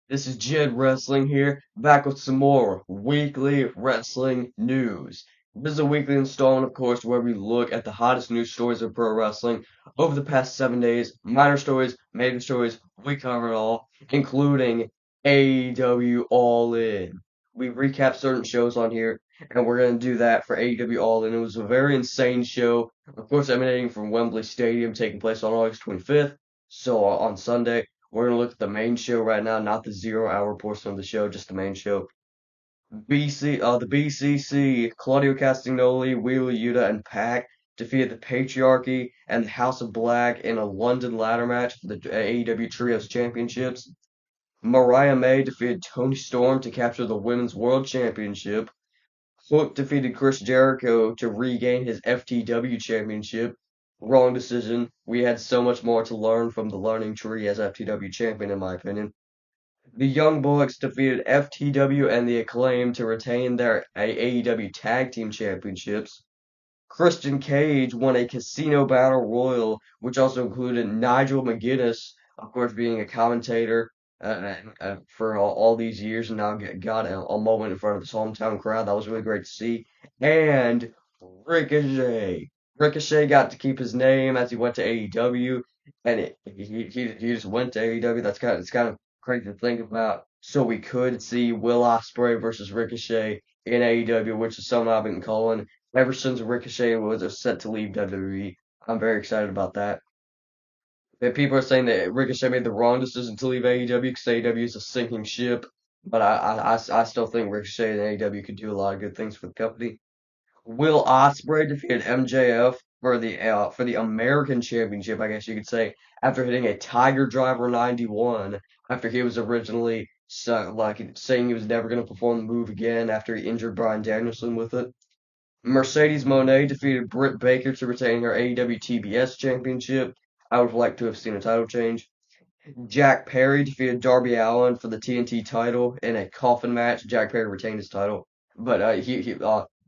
This is Jed Wrestling here, back with some more weekly wrestling news. This is a weekly installment, of course, where we look at the hottest news stories of pro wrestling over the past 7 days. Minor stories, major stories, we cover it all, including AEW All In. We recap certain shows on here, and we're going to do that for AEW All In. It was a very insane show, of course, emanating from Wembley Stadium, taking place on August 25th, so on Sunday. We're gonna look at the main show right now, not the 0 hour portion of the show, just the main show. The BCC, Claudio Castagnoli, Wheeler Yuta, and Pac defeated the Patriarchy and the House of Black in a London ladder match for the AEW Trios Championships. Mariah May defeated Toni Storm to capture the Women's World Championship. Hook defeated Chris Jericho to regain his FTW Championship. Wrong decision. We had so much more to learn from the learning tree as FTW champion, in my opinion. The Young Bucks defeated FTW and the Acclaim to retain their AEW Tag Team Championships. Christian Cage won a Casino Battle Royal, which also included Nigel McGuinness, of course, being a commentator for all these years, and now got a moment in front of his hometown crowd. That was really great to see. And Ricochet. Ricochet got to keep his name as he went to AEW, and he just went to AEW. It's kind of crazy to think about. So we could see Will Ospreay versus Ricochet in AEW, which is something I've been calling ever since Ricochet was set to leave WWE. I'm very excited about that. And people are saying that Ricochet made the wrong decision to leave AEW because AEW is a sinking ship. But I still think Ricochet and AEW could do a lot of good things for the company. Will Ospreay defeated MJF for the American Championship, I guess you could say, after hitting a Tiger Driver 91 after he was originally saying he was never going to perform the move again after he injured Bryan Danielson with it. Mercedes Moné defeated Britt Baker to retain her AEW TBS Championship. I would have liked to have seen a title change. Jack Perry defeated Darby Allin for the TNT title in a coffin match. Jack Perry retained his title, but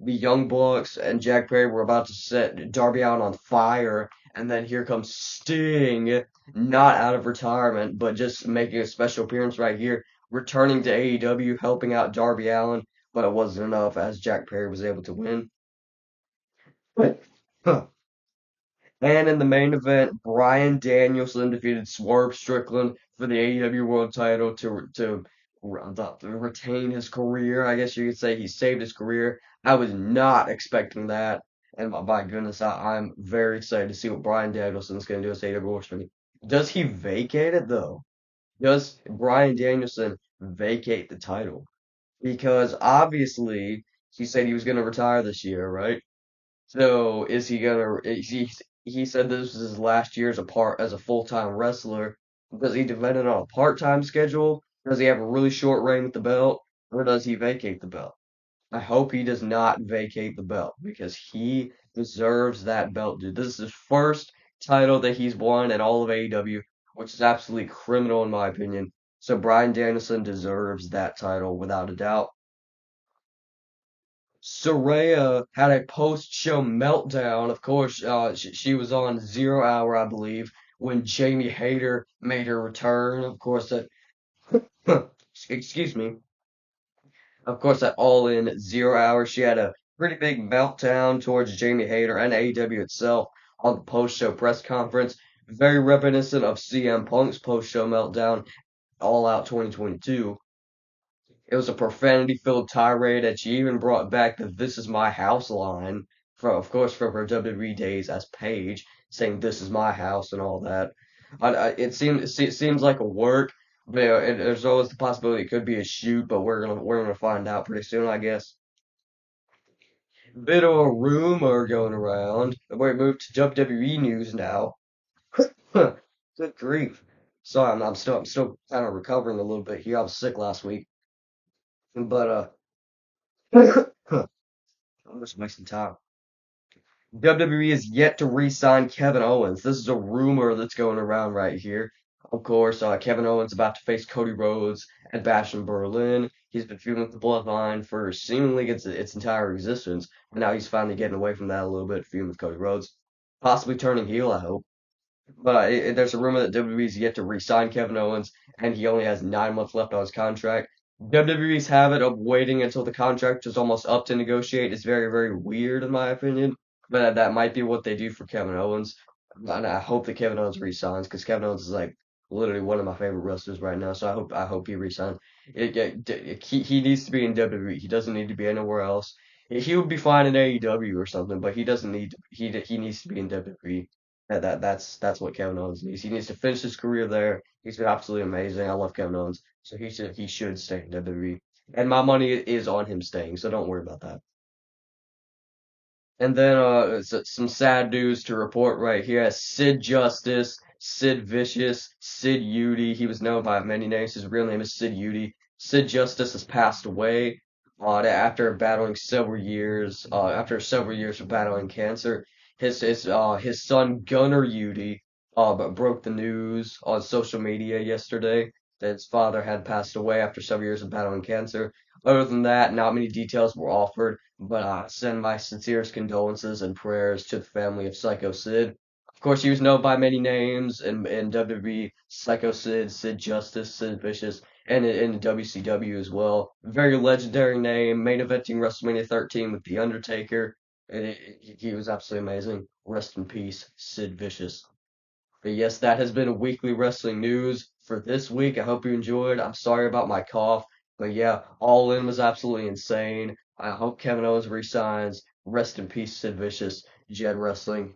the Young Bucks and Jack Perry were about to set Darby Allin on fire, and then here comes Sting, not out of retirement, but just making a special appearance right here, returning to AEW, helping out Darby Allin, but it wasn't enough as Jack Perry was able to win. And in the main event, Bryan Danielson defeated Swerve Strickland for the AEW World Title to retain his career. I guess you could say he saved his career. I was not expecting that, and my goodness, I'm very excited to see what Bryan Danielson's going to do as AEW World Champion. Does he vacate it though? Does Bryan Danielson vacate the title? Because obviously he said he was going to retire this year, right? So he said this was his last year as a full-time wrestler. Does he defend it on a part-time schedule? Does he have a really short reign with the belt? Or does he vacate the belt? I hope he does not vacate the belt because he deserves that belt, dude. This is his first title that he's won in all of AEW, which is absolutely criminal in my opinion. So Bryan Danielson deserves that title without a doubt. Soraya had a post-show meltdown. Of course, she was on 0 Hour, I believe, when Jamie Hayter made her return. Of course, that excuse me. Of course, that All In 0 Hour, she had a pretty big meltdown towards Jamie Hayter and AEW itself on the post-show press conference. Very reminiscent of CM Punk's post-show meltdown, All Out 2022. It was a profanity-filled tirade, and she even brought back the "This is my house" line, of course, from her WWE days as Paige, saying "This is my house" and all that. It seems like a work, but there's always the possibility it could be a shoot, but we're gonna find out pretty soon, I guess. Bit of a rumor going around. We move to WWE news now. Good grief. Sorry, I'm still kind of recovering a little bit here. I was sick last week, but I'm just wasting time. WWE is yet to re-sign Kevin Owens. This is a rumor that's going around right here. Of course, Kevin Owens about to face Cody Rhodes at Bash in Berlin. He's been feuding with the Bloodline for seemingly its entire existence, and now he's finally getting away from that a little bit, feuding with Cody Rhodes, possibly turning heel, I hope. But there's a rumor that WWE is yet to re-sign Kevin Owens, and he only has 9 months left on his contract. WWE's habit of waiting until the contract is almost up to negotiate is very, very weird in my opinion. But that might be what they do for Kevin Owens. And I hope that Kevin Owens resigns because Kevin Owens is like literally one of my favorite wrestlers right now. So I hope he resigns. He needs to be in WWE. He doesn't need to be anywhere else. He would be fine in AEW or something, but he doesn't need to, he needs to be in WWE. That's what Kevin Owens needs. He needs to finish his career there. He's been absolutely amazing. I love Kevin Owens, so he should stay in WWE. And my money is on him staying, so don't worry about that. And then some sad news to report right here. Sid Justice, Sid Vicious, Sid Udy. He was known by many names. His real name is Sid Udy. Sid Justice has passed away after battling several years. After several years of battling cancer, his son Gunnar Udy but broke the news on social media yesterday that his father had passed away after several years of battling cancer. Other than that, not many details were offered, but send my sincerest condolences and prayers to the family of Psycho Sid. Of course, he was known by many names in WWE, Psycho Sid, Sid Justice, Sid Vicious, and in WCW as well. Very legendary name, main eventing WrestleMania 13 with The Undertaker. He was absolutely amazing. Rest in peace, Sid Vicious. But yes, that has been a weekly wrestling news for this week. I hope you enjoyed. I'm sorry about my cough, but yeah, All In was absolutely insane. I hope Kevin Owens resigns. Rest in peace, Sid Vicious. Jed Wrestling.